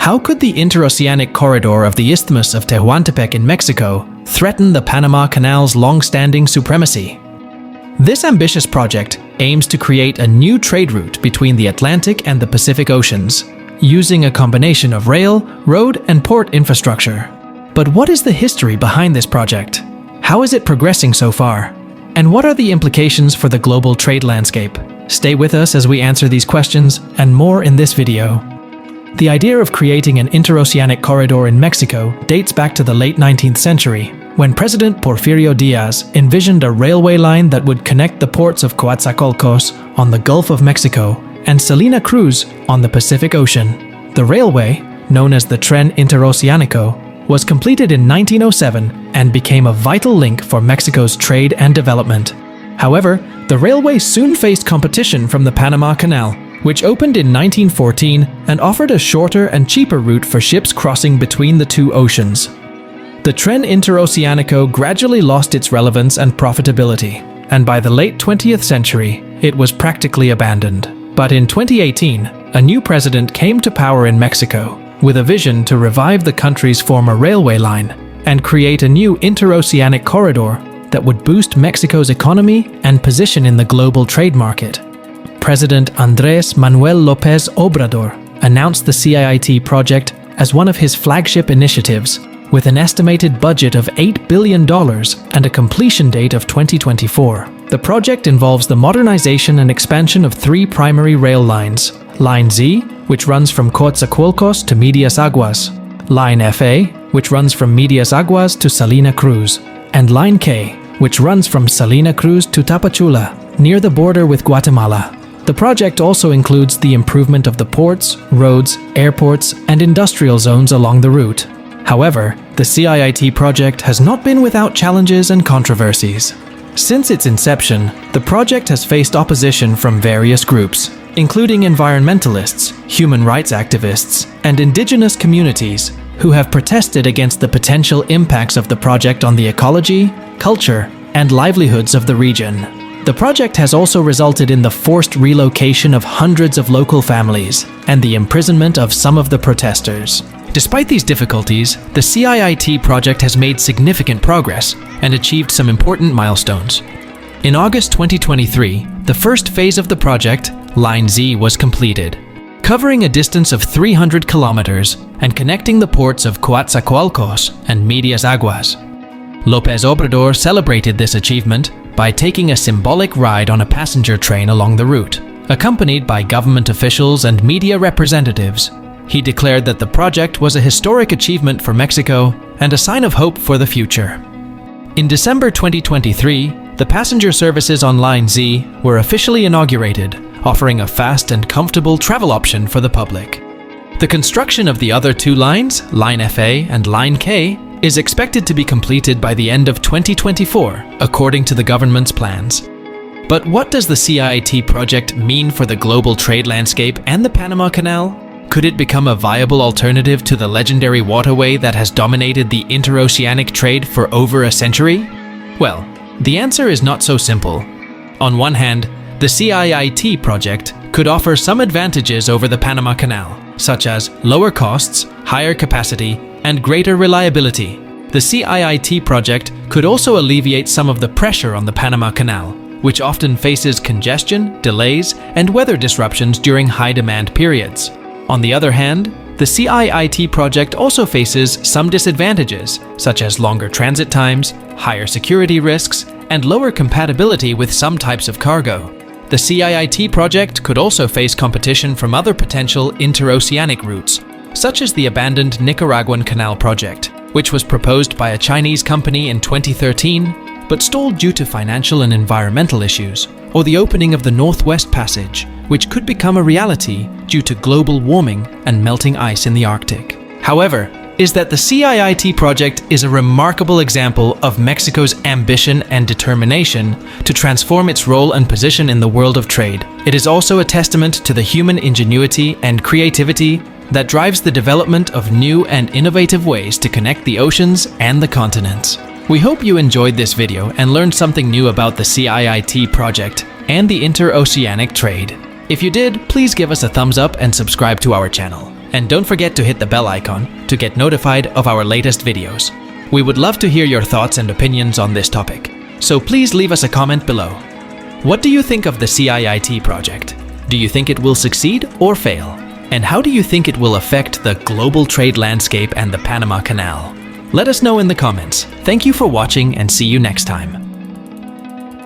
How could the Interoceanic corridor of the Isthmus of Tehuantepec in Mexico threaten the Panama Canal's long-standing supremacy? This ambitious project aims to create a new trade route between the Atlantic and the Pacific Oceans, using a combination of rail, road, and port infrastructure. But what is the history behind this project? How is it progressing so far? And what are the implications for the global trade landscape? Stay with us as we answer these questions and more in this video. The idea of creating an interoceanic corridor in Mexico dates back to the late 19th century, when President Porfirio Díaz envisioned a railway line that would connect the ports of Coatzacoalcos on the Gulf of Mexico and Salina Cruz on the Pacific Ocean. The railway, known as the Tren Interoceanico, was completed in 1907 and became a vital link for Mexico's trade and development. However, the railway soon faced competition from the Panama Canal, which opened in 1914 and offered a shorter and cheaper route for ships crossing between the two oceans. The Tren Interoceanico gradually lost its relevance and profitability, and by the late 20th century, it was practically abandoned. But in 2018, a new president came to power in Mexico, with a vision to revive the country's former railway line and create a new interoceanic corridor that would boost Mexico's economy and position in the global trade market. President Andrés Manuel López Obrador announced the CIT project as one of his flagship initiatives, with an estimated budget of $8 billion and a completion date of 2024. The project involves the modernization and expansion of 3 primary rail lines: Line Z, which runs from Coatzacoalcos to Medias Aguas, Line FA, which runs from Medias Aguas to Salina Cruz, and Line K, which runs from Salina Cruz to Tapachula, near the border with Guatemala. The project also includes the improvement of the ports, roads, airports, and industrial zones along the route. However, the CIT project has not been without challenges and controversies. Since its inception, the project has faced opposition from various groups, including environmentalists, human rights activists, and indigenous communities, who have protested against the potential impacts of the project on the ecology, culture, and livelihoods of the region. The project has also resulted in the forced relocation of hundreds of local families and the imprisonment of some of the protesters. Despite these difficulties, the CIT project has made significant progress and achieved some important milestones. In August 2023, the first phase of the project, Line Z, was completed, covering a distance of 300 kilometers and connecting the ports of Coatzacoalcos and Medias Aguas. López Obrador celebrated this achievement by taking a symbolic ride on a passenger train along the route. Accompanied by government officials and media representatives, he declared that the project was a historic achievement for Mexico and a sign of hope for the future. In December 2023, the passenger services on Line Z were officially inaugurated, offering a fast and comfortable travel option for the public. The construction of the other 2 lines, Line FA and Line K, is expected to be completed by the end of 2024, according to the government's plans. But what does the CIT project mean for the global trade landscape and the Panama Canal? Could it become a viable alternative to the legendary waterway that has dominated the interoceanic trade for over a century? Well, the answer is not so simple. On one hand, the CIT project could offer some advantages over the Panama Canal, such as lower costs, higher capacity, and greater reliability. The CIT project could also alleviate some of the pressure on the Panama Canal, which often faces congestion, delays, and weather disruptions during high-demand periods. On the other hand, the CIT project also faces some disadvantages, such as longer transit times, higher security risks, and lower compatibility with some types of cargo. The CIT project could also face competition from other potential interoceanic routes, such as the abandoned Nicaraguan Canal project, which was proposed by a Chinese company in 2013, but stalled due to financial and environmental issues, or the opening of the Northwest Passage, which could become a reality due to global warming and melting ice in the Arctic. However, is that the CIT project is a remarkable example of Mexico's ambition and determination to transform its role and position in the world of trade. It is also a testament to the human ingenuity and creativity that drives the development of new and innovative ways to connect the oceans and the continents. We hope you enjoyed this video and learned something new about the CIT project and the interoceanic trade. If you did, please give us a thumbs up and subscribe to our channel. And don't forget to hit the bell icon to get notified of our latest videos. We would love to hear your thoughts and opinions on this topic, so please leave us a comment below. What do you think of the CIT project? Do you think it will succeed or fail? And how do you think it will affect the global trade landscape and the Panama Canal? Let us know in the comments. Thank you for watching and see you next time.